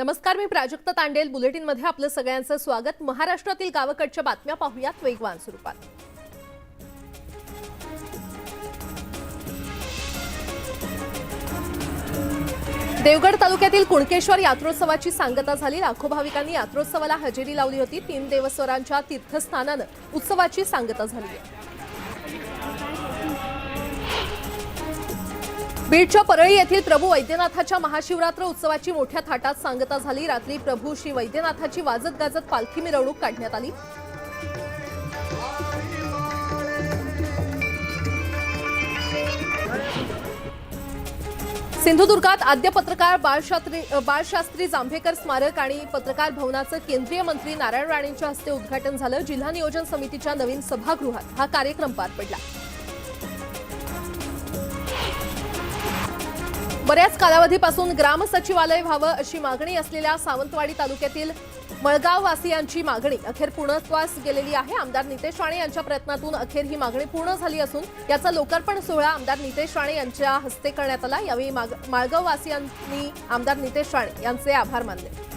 नमस्कार, मी प्राजक्ता तांडेल. बुलेटिनमध्ये आपलं सगळ्यांचं स्वागत. महाराष्ट्रातील गावकडच्या बातम्या पाहूयात वेगवान स्वरूपात. देवगड तालुक्यातील कुणकेश्वर यात्रोत्सवाची सांगता झाली. लाखो भाविकांनी यात्रोत्सवाला हजेरी लावली होती. 3 देवस्थानांच्या तीर्थस्थानानं उत्सवाची सांगता झाली. बीडच्या परळी येथील प्रभू वैद्यनाथाच्या महाशिवरात्र उत्सवाची मोठ्या थाटात सांगता झाली. रात्री प्रभू श्री वैद्यनाथाची वाजत गाजत पालखी मिरवणूक काढण्यात आली. सिंधुदुर्गात आद्य पत्रकार बाळशास्त्री जांभेकर स्मारक आणि पत्रकार भवनाचं केंद्रीय मंत्री नारायण राणेंच्या हस्ते उद्घाटन झालं. जिल्हा नियोजन समितीच्या नवीन सभागृहात हा कार्यक्रम पार पडला. बऱ्याच कालावधीपासून ग्राम सचिवालय व्हावं अशी मागणी असलेल्या सावंतवाडी तालुक्यातील मळगाव वासियांची मागणी अखेर पूर्णत्वास गेलेली आहे. आमदार नितेश राणे यांच्या प्रयत्नातून अखेर ही मागणी पूर्ण झाली असून याचा लोकार्पण सोहळा आमदार नितेश राणे यांच्या हस्ते करण्यात आला. यावेळी मळगाव वासियांनी आमदार नितेश राणे यांचे आभार मानले.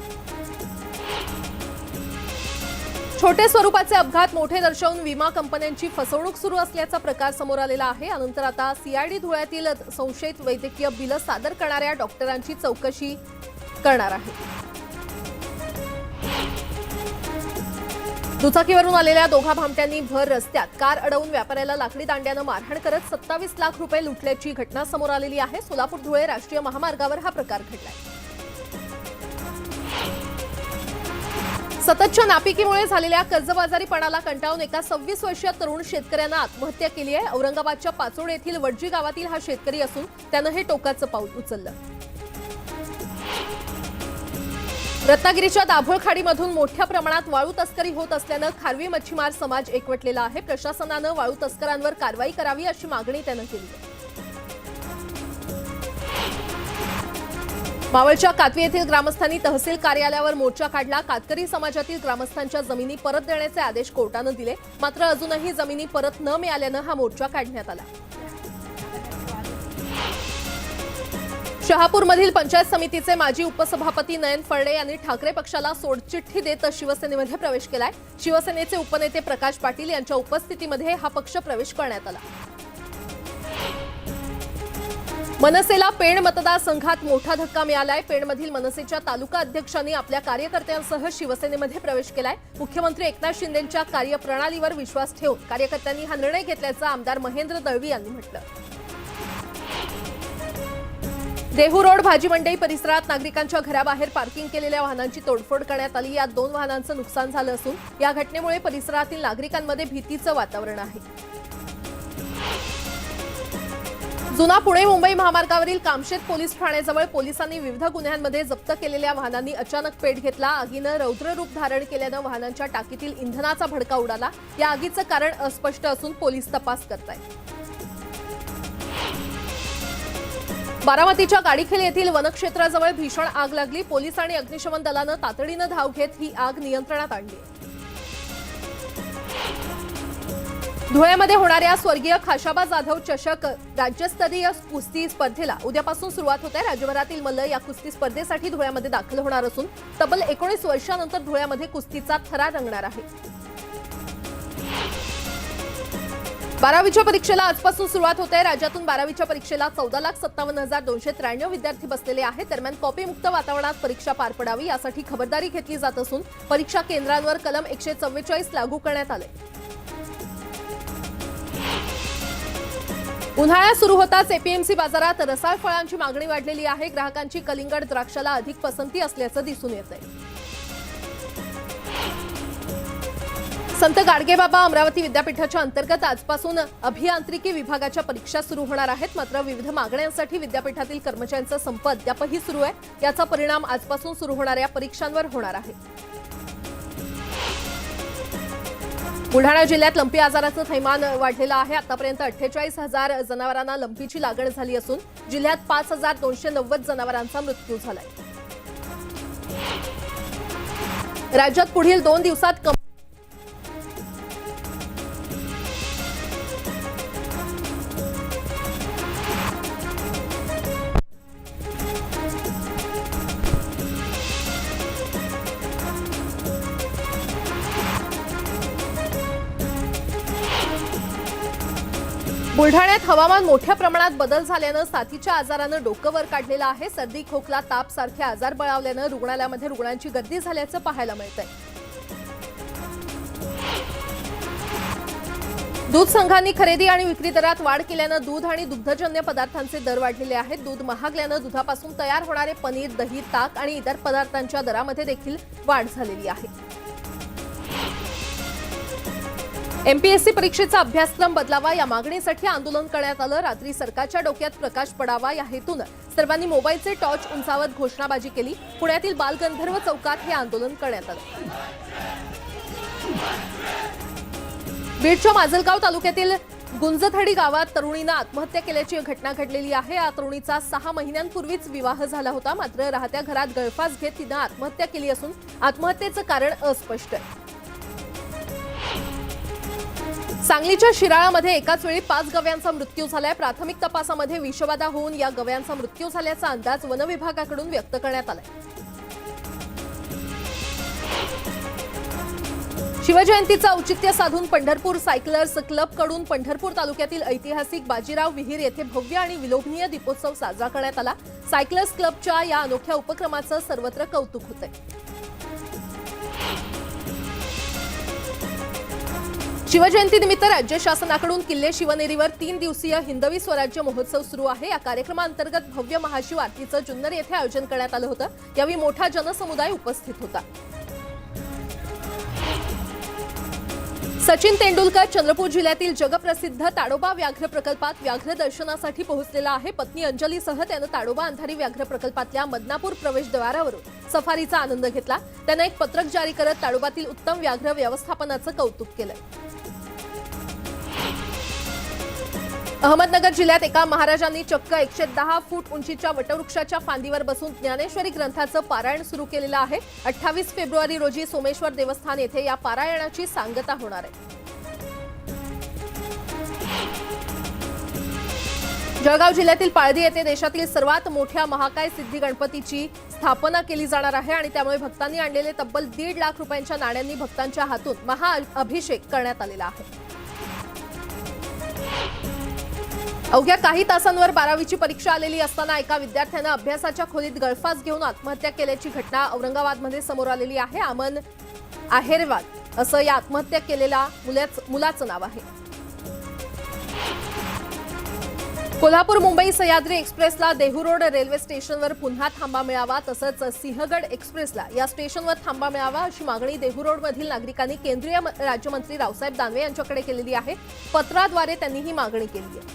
छोटे स्वरूपाचे अपघात मोठे दर्शवून विमा कंपन्यांची फसवणूक सुरू असल्याचा प्रकार समोर आलेला आहे. यानंतर आता सीआयडी धुळ्यातील संशयित वैद्यकीय बिलं सादर करणाऱ्या डॉक्टरांची चौकशी करणार आहे. दुचाकीवरून आलेल्या दोघा भामट्यांनी भर रस्त्यात कार अडवून व्यापाऱ्याला लाकडी दांड्यानं मारहाण करत 27 लाख रुपये लुटल्याची घटना समोर आलेली आहे. सोलापूर धुळे राष्ट्रीय महामार्गावर हा प्रकार घडलाय. सततच्या नापिकीमुळे झालेल्या कर्जबाजारीपणाला कंटाळून एका 26 वर्षीय तरुण शेतकऱ्यानं आत्महत्या केली आहे. औरंगाबादच्या पाचोड येथील वडजी गावातील हा शेतकरी असून त्यानं हे टोकाचं पाऊल उचललं. रत्नागिरीच्या दाभोळ खाडीमधून मोठ्या प्रमाणात वाळू तस्करी होत असल्यानं खारवी मच्छीमार समाज एकवटलेला आहे. प्रशासनानं वाळू तस्करांवर कारवाई करावी अशी मागणी त्यानं केली. मावळच्या कातवी येथील ग्रामस्थांनी तहसील कार्यालयावर मोर्चा काढला. कातकरी समाजातील ग्रामस्थांच्या जमिनी परत देण्याचे आदेश कोर्टानं दिले. मात्र अजूनही जमिनी परत न मिळाल्यानं हा मोर्चा काढण्यात आला. शहापूरमधील पंचायत समितीचे माजी उपसभापती नयन फळणे यांनी ठाकरे पक्षाला सोडचिठ्ठी देत शिवसेनेमध्ये प्रवेश केलाय. शिवसेनेचे उपनेते प्रकाश पाटील यांच्या उपस्थितीमध्ये हा पक्ष प्रवेश करण्यात आला. मनसेला पेण मतदारसंघात मोठा धक्का मिळालाय. पेणमधील मनसेच्या तालुका अध्यक्षांनी आपल्या कार्यकर्त्यांसह शिवसेनेमध्ये प्रवेश केलाय. मुख्यमंत्री एकनाथ शिंदेंच्या कार्यप्रणालीवर विश्वास ठेवून कार्यकर्त्यांनी हा निर्णय घेतल्याचं आमदार महेंद्र दळवी यांनी म्हटलं. देहू रोड भाजी मंडई परिसरात नागरिकांच्या घराबाहेर पार्किंग केलेल्या वाहनांची तोडफोड करण्यात आली. यात 2 वाहनांचं नुकसान झालं असून या घटनेमुळे परिसरातील नागरिकांमध्ये भीतीचं वातावरण आहे. जुना पुणे मुंबई महामार्गावरील कामशेत पोलीस ठाण्याजवळ पोलिसांनी विविध गुन्ह्यांमध्ये जप्त केलेल्या वाहनांनी अचानक पेट घेतला. आगीनं रौद्ररूप धारण केल्यानं वाहनांच्या टाकीतील इंधनाचा भडका उडाला. या आगीचं कारण अस्पष्ट असून पोलीस तपास करतायत. बारामतीच्या गाडीखेल येथील वनक्षेत्राजवळ भीषण आग लागली. पोलीस आणि अग्निशमन दलानं तातडीनं धाव घेत ही आग नियंत्रणात आणली. धुळ्यामध्ये होणाऱ्या स्वर्गीय खाशाबा जाधव चषक राज्यस्तरीय कुस्ती स्पर्धेला उद्यापासून सुरुवात होत आहे. राज्यभरातील मल्ल या कुस्ती स्पर्धेसाठी धुळ्यामध्ये दाखल होणार असून तब्बल 19 वर्षांनंतर धुळ्यामध्ये कुस्तीचा थरार रंगणार आहे. 12वीच्या परीक्षेला आजपासून सुरुवात होत आहे. राज्यातून 12वीच्या परीक्षेला 14,57,293 विद्यार्थी बसलेले आहेत. दरम्यान कॉपीमुक्त वातावरणात परीक्षा पार पडावी यासाठी खबरदारी घेतली जात असून परीक्षा केंद्रांवर कलम 144 लागू करण्यात आले. उन्हाळा सुरू होताच एपीएमसी बाजारात रसाळ फळांची मागणी वाढलेली आहे. ग्राहकांची कलिंगड द्राक्षाला अधिक पसंती असल्याचं दिसून येतंय. संत गाडगेबाबा अमरावती विद्यापीठाच्या अंतर्गत आजपासून अभियांत्रिकी विभागाच्या परीक्षा सुरू होणार आहेत. मात्र विविध मागण्यांसाठी विद्यापीठातील कर्मचाऱ्यांचा संप अद्यापही सुरू आहे. याचा परिणाम आजपासून सुरू होणाऱ्या परीक्षांवर होणार आहे. बुलढाणा जिल्ह्यात लंपी आजाराचं थैमान वाढलेलं आहे. आतापर्यंत 48,000 जनावरांना लंपीची लागण झाली असून जिल्ह्यात 5,290 जनावरांचा मृत्यू झालाय. राज्यात पुढील 2 दिवसात बुलढाण्यात हवामान मोठ्या प्रमाणात बदल झाल्यानं साथीच्या आजारानं डोकं वर काढलेलं आहे। सर्दी, खोकला, ताप सारखे आजार बळावल्यानं रुग्णालयामध्ये रुग्णांची गर्दी झाल्याचं पाहायला मिळतंय। दूध संघांनी खरेदी आणि विक्री दरात वाढ केल्यानं दूध आणि दुग्धजन्य पदार्थांचे दर वाढलेले आहेत। दूध महागल्यानं दुधापासून तयार होणारे पनीर, दही, ताक आणि इतर पदार्थांच्या दरामध्ये देखील वाढ झालेली आहे। एमपीएससी परीक्षेचा अभ्यासक्रम बदलावा या मागणीसाठी आंदोलन करण्यात आलं। रात्री सरकारच्या डोक्यात प्रकाश पडावा या हेतून सर्वांनी मोबाईलचे टॉर्च उंचावत घोषणाबाजी केली। पुण्यातील बालगंधर्व चौकात हे आंदोलन करण्यात आलं। बीडच्या माजलगाव तालुक्यातील गुंजथडी गावात तरुणीनं आत्महत्या केल्याची घटना घडलेली आहे। या तरुणीचा 6 महिन्यांपूर्वीच विवाह झाला होता, मात्र राहत्या घरात गळफास घेत तिनं आत्महत्या केली असून आत्महत्येचं कारण अस्पष्ट आहे। सांगलीच्या शिराळामध्ये एकाच वेळी 5 गव्यांचा मृत्यू झालाय। प्राथमिक तपासामध्ये विषबाधा होऊन या गव्यांचा मृत्यू झाल्याचा अंदाज वन विभागाकडून व्यक्त करण्यात आलाय। शिवजयंतीचं औचित्य साधून पंढरपूर सायकलर्स क्लबकडून पंढरपूर तालुक्यातील ऐतिहासिक बाजीराव विहीर येथे भव्य आणि विलोभनीय दीपोत्सव साजरा करण्यात आला। सायकलर्स क्लबच्या या अनोख्या उपक्रमाचं सर्वत्र कौतुक होतंय। शिवजयंतीनिमित्त राज्य शासनाकडून किल्ले शिवनेरीवर 3 दिवसीय हिंदवी स्वराज्य महोत्सव सुरू आहे। या कार्यक्रमांतर्गत भव्य महाशिव आरतीचं जुन्नर येथे आयोजन करण्यात आलं होतं। यावेळी मोठा जनसमुदाय उपस्थित होता। सचिन तेंडुलकर चंद्रपूर जिल्ह्यातील जगप्रसिद्ध ताडोबा व्याघ्र प्रकल्पात व्याघ्र दर्शनासाठी पोहोचलेला आहे। पत्नी अंजलीसह त्यानं ताडोबा अंधारी व्याघ्र प्रकल्पातल्या मदनापूर प्रवेशद्वारावरून सफारीचा आनंद घेतला। त्यानं एक पत्रक जारी करत ताडोबातील उत्तम व्याघ्र व्यवस्थापनाचं कौतुक केलं। अहमदनगर जिल्ह्यात एका महाराजांनी चक्क 110 फूट उंचीच्या वटवृक्षाच्या फांदीवर बसून ज्ञानेश्वरी ग्रंथाचं पारायण सुरू केलेलं आहे। 28 फेब्रुवारी रोजी सोमेश्वर देवस्थान येथे या पारायणाची सांगता होणार आहे। जळगाव जिल्ह्यातील पाळधी येथे देशातील सर्वात मोठ्या महाकाय सिद्धी गणपतीची स्थापना केली जाणार आहे आणि त्यामुळे भक्तांनी आणलेले तब्बल 1.5 लाख रुपयांच्या नाण्यांनी भक्तांच्या हातून महाअभिषेक करण्यात आलेला आहे। अवघ्या काही तासांवर 12वीची परीक्षा आलेली असताना एका विद्यार्थ्यानं अभ्यासाच्या खोलीत गळफास घेऊन आत्महत्या केल्याची घटना औरंगाबादमध्ये समोर आलेली आहे। अमन आहेरवाल असं या आत्महत्या केलेल्या मुलाचं नाव आहे। कोल्हापूर मुंबई सह्याद्री एक्सप्रेसला देहू रोड रेल्वे स्टेशनवर पुन्हा थांबा मिळावा, तसंच सिंहगड एक्सप्रेसला या स्टेशनवर थांबा मिळावा अशी मागणी देहू रोडमधील नागरिकांनी केंद्रीय राज्यमंत्री रावसाहेब दानवे यांच्याकडे केलेली आहे। पत्राद्वारे त्यांनी ही मागणी केली आहे।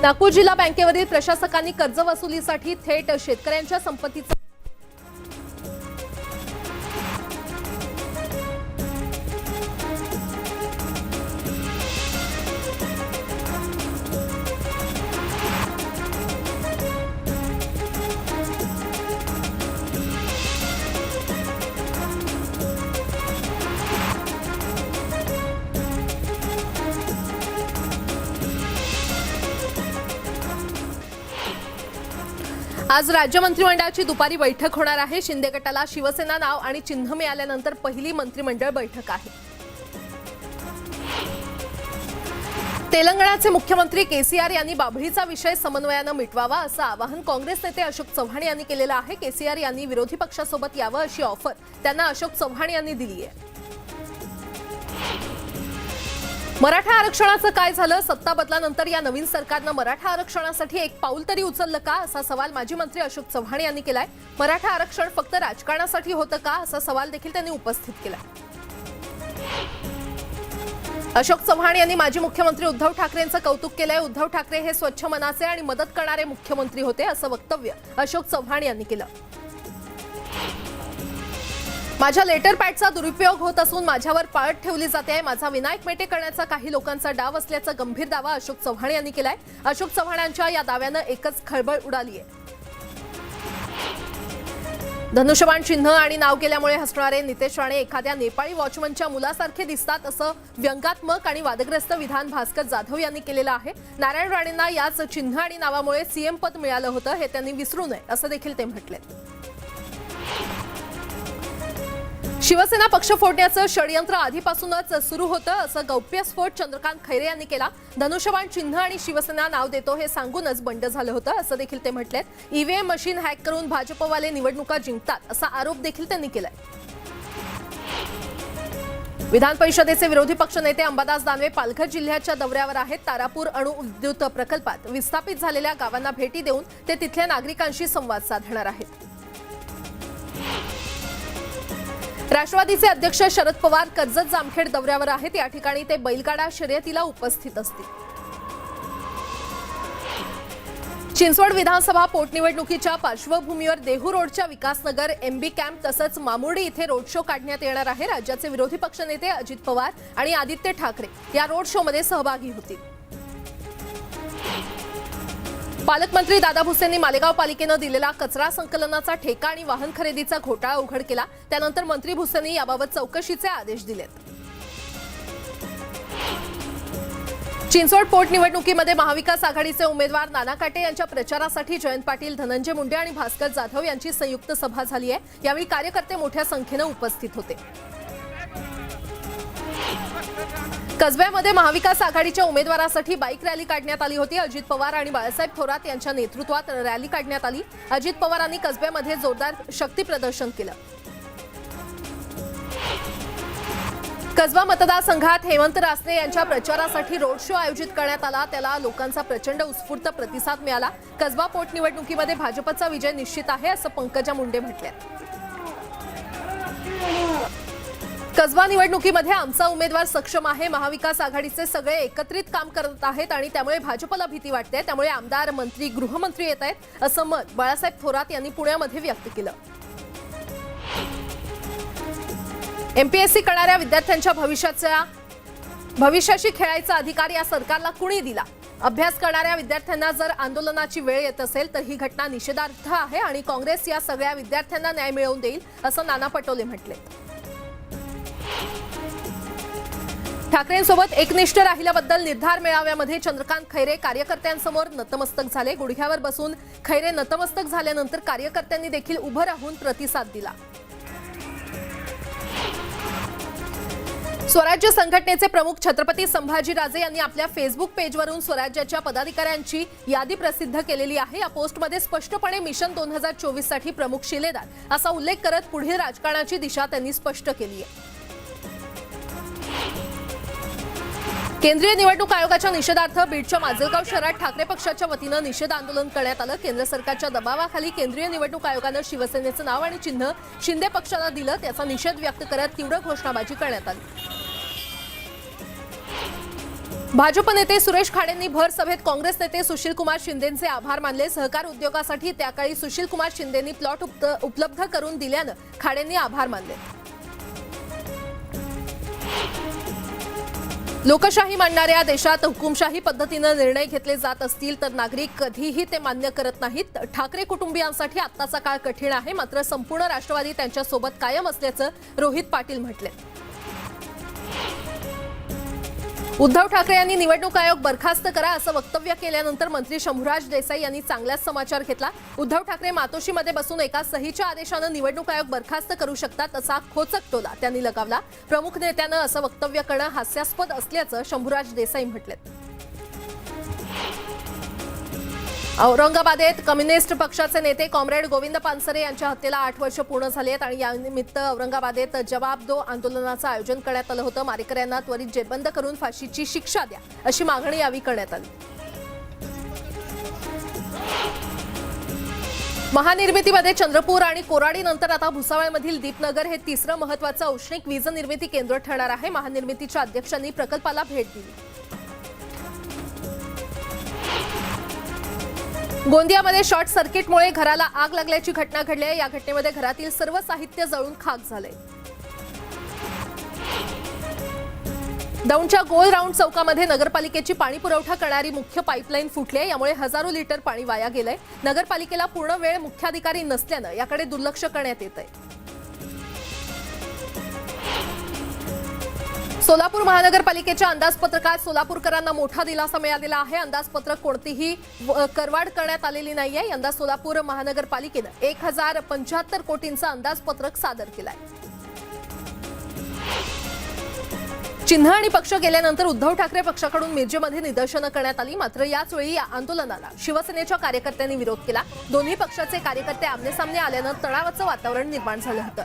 नागपूर जिल्हा बँकेवरील प्रशासकांनी कर्ज वसुलीसाठी थेट शेतकऱ्यांच्या संपत्तीचा आज राज्य मंत्रिमंडळाची दुपारी बैठक होणार आहे। शिंदे गटाला शिवसेना नाव आणि चिन्ह मिळाल्यानंतर पहिली मंत्रिमंडळ बैठक आहे। तेलंगणाचे मुख्यमंत्री केसीआर यांनी बाभळीचा विषय समन्वयानं मिटवावा असं आवाहन काँग्रेस नेते अशोक चव्हाण यांनी केलेलं आहे। केसीआर यांनी विरोधी पक्षासोबत यावं अशी ऑफर त्यांना अशोक चव्हाण यांनी दिली आहे। मराठा आरक्षणाचं काय झालं? सत्ता बदलानंतर या नवीन सरकारनं मराठा आरक्षणासाठी एक पाऊल तरी उचललं का असा सवाल माजी मंत्री अशोक चव्हाण यांनी केलाय। मराठा आरक्षण फक्त राजकारणासाठी होतं का असा सवाल देखील त्यांनी उपस्थित केला। अशोक चव्हाण यांनी माजी मुख्यमंत्री उद्धव ठाकरेंचं कौतुक केलंय। उद्धव ठाकरे हे स्वच्छ मनाचे आणि मदत करणारे मुख्यमंत्री होते असं वक्तव्य अशोक चव्हाण यांनी केलं। माझ्या लेटर पॅडचा दुरुपयोग होत असून माझ्यावर पाळत ठेवली जाते आहे। माझा विनायक मेटे करण्याचा काही लोकांचा डाव असल्याचा गंभीर दावा अशोक चव्हाण यांनी केलाय। अशोक चव्हाणांच्या या दाव्यानं एकच खळबळ उडाली आहे। धनुष्यबाण चिन्ह आणि नाव केल्यामुळे हसणारे नितेश राणे एखाद्या नेपाळी वॉचमनच्या मुलासारखे दिसतात असं व्यंगात्मक आणि वादग्रस्त विधान भास्कर जाधव यांनी केलेलं आहे। नारायण राणेंना याच चिन्ह आणि नावामुळे सीएम पद मिळालं होतं हे त्यांनी विसरू नये असं देखील ते म्हटले। शिवसेना पक्ष फोडण्याचं षडयंत्र आधीपासूनच सुरू होतं असं गौप्यस्फोट चंद्रकांत खैरे यांनी केला। धनुष्यबाण चिन्ह आणि शिवसेना नाव देतो हे सांगूनच बंड झालं होतं असं देखील ते म्हटलेत। ईव्हीएम मशीन हॅक करून भाजपवाले निवडणुका जिंकतात असा आरोप देखील त्यांनी केलाय। विधान परिषदेचे विरोधी पक्षनेते अंबादास दानवे पालघर जिल्ह्याच्या दौऱ्यावर आहेत। तारापूर अणु विद्युत प्रकल्पात विस्थापित झालेल्या गावांना भेटी देऊन ते तिथल्या नागरिकांशी संवाद साधणार आहेत। राष्ट्रवादीचे अध्यक्ष शरद पवार कर्जत जामखेड दौऱ्यावर आहेत। या ठिकाणी ते बैलगाडा शर्यतीला उपस्थित असतील। चिंचवड विधानसभा पोटनिवडणुकीच्या पार्श्वभूमीवर देहू रोडच्या विकासनगर एमबी कॅम्प तसंच मामुर्डी इथे रोड शो काढण्यात येणार आहे। राज्याचे विरोधी पक्षनेते अजित पवार आणि आदित्य ठाकरे या रोड शो मध्ये सहभागी होतील। पालकमंत्री दादा भुसेंनी मालेगाव पालिकेनं दिलेला कचरा संकलनाचा ठेका आणि वाहन खरेदीचा घोटाळा उघड केला। त्यानंतर मंत्री भुसेंनी याबाबत चौकशीचे आदेश दिलेत। चिंचवड पोटनिवडणुकीमध्ये महाविकास आघाडीचे उमेदवार नाना काटे यांच्या प्रचारासाठी जयंत पाटील, धनंजय मुंडे आणि भास्कर जाधव यांची संयुक्त सभा झाली आहे। यावेळी कार्यकर्ते मोठ्या संख्येने उपस्थित होते। कसब्यामध्ये महाविकास आघाडीच्या उमेदवारासाठी बाईक रॅली काढण्यात आली होती। अजित पवार आणि बाळासाहेब थोरात यांच्या नेतृत्वात रॅली काढण्यात आली। अजित पवारांनी कसब्यामध्ये जोरदार शक्ती प्रदर्शन केलं। कसबा मतदारसंघात हेमंत रासने यांच्या प्रचारासाठी रोड शो आयोजित करण्यात आला। त्याला लोकांचा प्रचंड उत्स्फूर्त प्रतिसाद मिळाला। कसबा पोटनिवडणुकीमध्ये भाजपचा विजय निश्चित आहे असं पंकजा मुंडे म्हटलं। कसबा निवडणुकीमध्ये आमचा उमेदवार सक्षम आहे। महाविकास आघाडीचे सगळे एकत्रित काम करत आहेत आणि त्यामुळे भाजपला भीती वाटते। त्यामुळे आमदार, मंत्री, गृहमंत्री येत आहेत असं मत बाळासाहेब थोरात यांनी पुण्यामध्ये व्यक्त केलं। एमपीएससी करणाऱ्या विद्यार्थ्यांच्या भविष्याशी खेळायचा अधिकार या सरकारला कुणी दिला? अभ्यास करणाऱ्या विद्यार्थ्यांना जर आंदोलनाची वेळ येत असेल तर ही घटना निषेधार्ह आहे आणि काँग्रेस या सगळ्या विद्यार्थ्यांना न्याय मिळवून देईल असं नाना पटोले म्हटले। ठाकरेंसोबत एकनिष्ठ राहिल्याबद्दल निर्धार मेळाव्यामध्ये चंद्रकांत खैरे कार्यकर्त्यांसमोर नतमस्तक झाले। गुडघ्यावर बसून खैरे नतमस्तक झाल्यानंतर कार्यकर्त्यांनी देखील उभं राहून प्रतिसाद दिला। स्वराज्य संघटनेचे प्रमुख छत्रपती संभाजीराजे यांनी आपल्या फेसबुक पेजवरून स्वराज्याच्या पदाधिकाऱ्यांची यादी प्रसिद्ध केलेली आहे। या पोस्टमध्ये स्पष्टपणे मिशन 2024 साठी प्रमुख शिलेदार असा उल्लेख करत पुढील राजकारणाची दिशा त्यांनी स्पष्ट केली आहे। केंद्रीय निवडणूक आयोगाच्या निषेधार्थ बीडच्या माजलगाव शहरात ठाकरे पक्षाच्या वतीनं निषेध आंदोलन करण्यात आलं। केंद्र सरकारच्या दबावाखाली केंद्रीय निवडणूक आयोगानं शिवसेनेचं नाव आणि चिन्ह शिंदे पक्षाला दिलं, त्याचा निषेध व्यक्त करत तीव्र घोषणाबाजी करण्यात आली। भाजप नेते सुरेश खाडेंनी भर सभेत काँग्रेस नेते सुशीलकुमार शिंदेंचे आभार मानले। सहकार उद्योगासाठी त्याकाळी सुशीलकुमार शिंदेंनी प्लॉट उपलब्ध करून दिल्यानं खाडेंनी आभार मानले। लोकशाही मानणाऱ्या देशात हुकुमशाही पद्धतीने निर्णय घेतले जात असतील तर नागरिक कधीही ते मान्य करत नाहीत। ठाकरे कुटुंबियांसाठी आत्ताचा काळ कठीण आहे, मात्र संपूर्ण राष्ट्रवादी त्यांच्या सोबत कायम असल्याचं रोहित पाटील म्हटले। उद्धव ठाकरे यांनी निवडणूक आयोग बरखास्त करा असं वक्तव्य केल्यानंतर मंत्री शंभूराज देसाई यांनी चांगलाच समाचार घेतला। उद्धव ठाकरे मातोश्रीमध्ये बसून एका सहीच्या आदेशानं निवडणूक आयोग बरखास्त करू शकतात असा खोचक टोला त्यांनी लगावला। प्रमुख नेत्यानं असं वक्तव्य करणं हास्यास्पद असल्याचं शंभूराज देसाई म्हटले। औरंगाबादेत कम्युनिस्ट पक्षाचे नेते कॉम्रेड गोविंद पानसरे यांच्या हत्येला 8 वर्ष पूर्ण झाली आहेत आणि यानिमित्त औरंगाबादेत जवाब दो आंदोलनाचं आयोजन करण्यात आलं होतं। मारेकऱ्यांना त्वरित जेरबंद करून फाशीची शिक्षा द्या अशी मागणी यावेळी करण्यात आली। महानिर्मितीमध्ये चंद्रपूर आणि कोराडी नंतर आता भुसावळमधील दीपनगर हे तिसरं महत्त्वाचं औष्णिक वीज निर्मिती केंद्र ठरणार आहे। महानिर्मितीच्या अध्यक्षांनी प्रकल्पाला भेट दिली। गोंदियामध्ये शॉर्ट सर्किटमुळे घराला आग लागल्याची घटना घडली आहे। या घटनेमध्ये घरातील सर्व साहित्य जळून खाक झाले। दौंडच्या गोल राऊंड चौकामध्ये नगरपालिकेची पाणी पुरवठा करणारी मुख्य पाईपलाईन फुटली आहे। यामुळे हजारो लिटर पाणी वाया गेलंय। नगरपालिकेला पूर्ण वेळ मुख्याधिकारी नसल्यानं याकडे दुर्लक्ष करण्यात येत आहे। सोलापूर महानगरपालिकेच्या अंदाजपत्रकात सोलापूरकरांना मोठा दिलासा मिळालेला आहे। अंदाजपत्रक कोणतीही करवाढ करण्यात आलेली नाहीये। यंदा सोलापूर महानगरपालिकेनं 1075 कोटींचं अंदाजपत्रक सादर केलंय। चिन्ह आणि पक्ष गेल्यानंतर उद्धव ठाकरे पक्षाकडून मिरजेमध्ये निदर्शनं करण्यात आली. मात्र याच वेळी या आंदोलनाला शिवसेनेच्या कार्यकर्त्यांनी विरोध केला. दोन्ही पक्षाचे कार्यकर्ते आमनेसामने आल्यानं तणावाचं वातावरण निर्माण झालं होतं.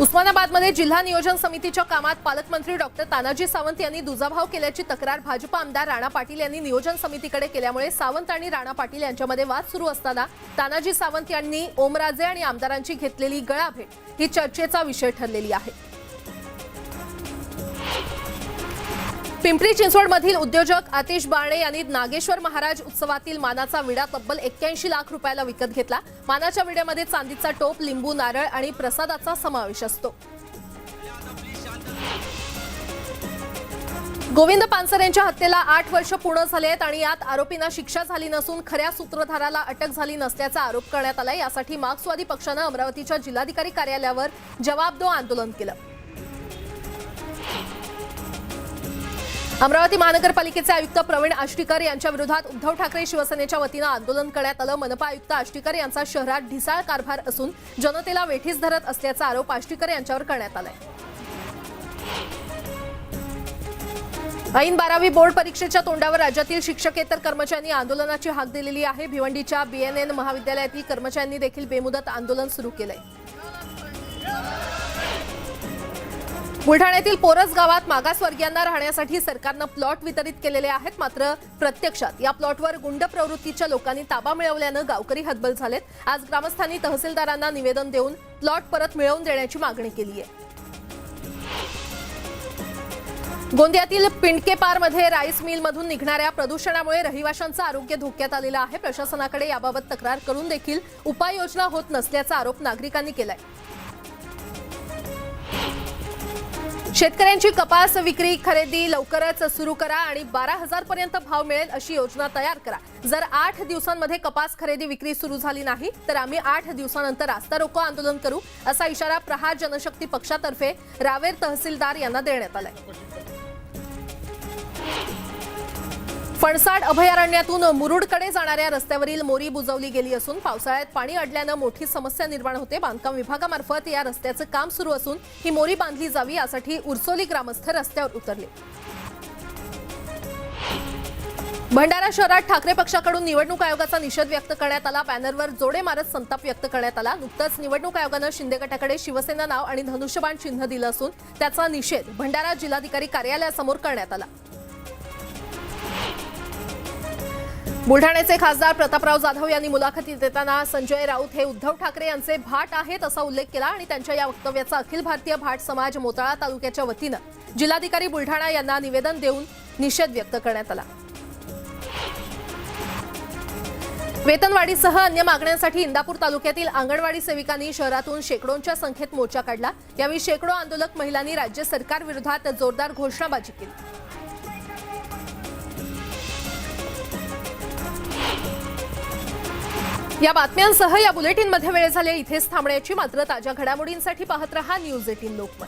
उस्मानाबादमध्ये जिल्हा नियोजन समितीच्या कामात पालकमंत्री डॉक्टर तानाजी सावंत यांनी दुजाभाव केल्याची तक्रार भाजप आमदार राणा पाटील यांनी नियोजन समितीकडे केल्यामुळे सावंत आणि राणा पाटील यांच्यामध्ये वाद सुरू असताना तानाजी सावंत यांनी ओमराजे आणि आमदारांची घेतलेली गळाभेट ही चर्चेचा विषय ठरलेली आहे. पिंपरी चिंचवडमधील उद्योजक आतिश बारणे यांनी नागेश्वर महाराज उत्सवातील मानाचा विडा तब्बल 81 लाख रुपयाला विकत घेतला. मानाच्या विड्यामध्ये चांदीचा टोप, लिंबू, नारळ आणि प्रसादाचा समावेश असतो. गोविंद पानसर यांच्या हत्येला 8 वर्ष पूर्ण झाली आहेत आणि यात आरोपींना शिक्षा झाली नसून खऱ्या सूत्रधाराला अटक झाली नसल्याचा आरोप करण्यात आला. यासाठी मार्क्सवादी पक्षानं अमरावतीच्या जिल्हाधिकारी कार्यालयावर जवाब दो आंदोलन केलं. अमरावती महानगरपालिकेचे आयुक्त प्रवीण आष्टीकर यांच्या विरोधात उद्धव ठाकरे शिवसेनेच्या वतीनं आंदोलन करण्यात आलं. मनपा आयुक्त आष्टीकर यांचा शहरात ढिसाळ कारभार असून जनतेला वेठीस धरत असल्याचा आरोप आष्टीकर यांच्यावर करण्यात आलाय. ऐन 12वी बोर्ड परीक्षेच्या तोंडावर राज्यातील शिक्षकेतर कर्मचाऱ्यांनी आंदोलनाची हाक दिलेली आहे. भिवंडीच्या BNN महाविद्यालयातील कर्मचाऱ्यांनी देखील बेमुदत आंदोलन सुरू केलंय. बुलढाण्यातील पोरस गावात मागासवर्गीयांना राहण्यासाठी सरकारनं प्लॉट वितरित केलेले आहेत. मात्र प्रत्यक्षात या प्लॉटवर गुंड प्रवृत्तीच्या लोकांनी ताबा मिळवल्यानं गावकरी हतबल झालेत. आज ग्रामस्थांनी तहसीलदारांना निवेदन देऊन प्लॉट परत मिळवून देण्याची मागणी केली आहे. गोंदियातील पिंडकेपारमध्ये राईस मिलमधून निघणाऱ्या प्रदूषणामुळे रहिवाशांचं आरोग्य धोक्यात आलेलं आहे. प्रशासनाकडे याबाबत तक्रार करून देखील उपाययोजना होत नसल्याचा आरोप नागरिकांनी केलाय. शेतकऱ्यांची कपास विक्री खरेदी लवकरच सुरू करा आणि 12,000 पर्यंत भाव मिळेल अशी योजना तयार करा. जर 8 दिवसांमध्ये कपास खरेदी विक्री सुरू झाली नाही तर आम्ही 8 दिवसानंतर रास्ता रोको आंदोलन करू असा इशारा प्रहार जनशक्ती पक्षातर्फे रावेर तहसीलदार यांना देण्यात आलाय. फणसाड अभयारण्यातून मुरुडकडे जाणाऱ्या रस्त्यावरील मोरी बुजवली गेली असून पावसाळ्यात पाणी अडल्यानं मोठी समस्या निर्माण होते. बांधकाम विभागामार्फत या रस्त्याचं काम सुरू असून ही मोरी बांधली जावी यासाठी उरसोली ग्रामस्थ रस्त्यावर उतरले. भंडारा शहरात ठाकरे पक्षाकडून निवडणूक आयोगाचा निषेध व्यक्त करण्यात आला. बॅनरवर जोडे मारत संताप व्यक्त करण्यात आला. नुकतंच निवडणूक आयोगानं शिंदे गटाकडे शिवसेना नाव आणि धनुष्यबाण चिन्ह दिलं असून त्याचा निषेध भंडारा जिल्हाधिकारी कार्यालयासमोर करण्यात आला. बुलढाण्याचे खासदार प्रतापराव जाधव यांनी मुलाखती देताना संजय राऊत हे उद्धव ठाकरे यांचे भाट आहेत असा उल्लेख केला आणि त्यांच्या या वक्तव्याचा अखिल भारतीय भाट समाज मोताळा तालुक्याच्या वतीनं जिल्हाधिकारी बुलढाणा यांना निवेदन देऊन निषेध व्यक्त करण्यात आला. वेतनवाढीसह अन्य मागण्यांसाठी इंदापूर तालुक्यातील अंगणवाडी सेविकांनी शहरातून शेकडोंच्या संख्येत मोर्चा काढला. यावेळी शेकडो आंदोलक महिलांनी राज्य सरकार विरोधात जोरदार घोषणाबाजी केली. या बातम्यांसह या बुलेटिनमध्ये वेळ झाली इथेच थांबण्याची. मात्र ताज्या घडामोडींसाठी पाहत रहा न्यूज 18 लोकमत.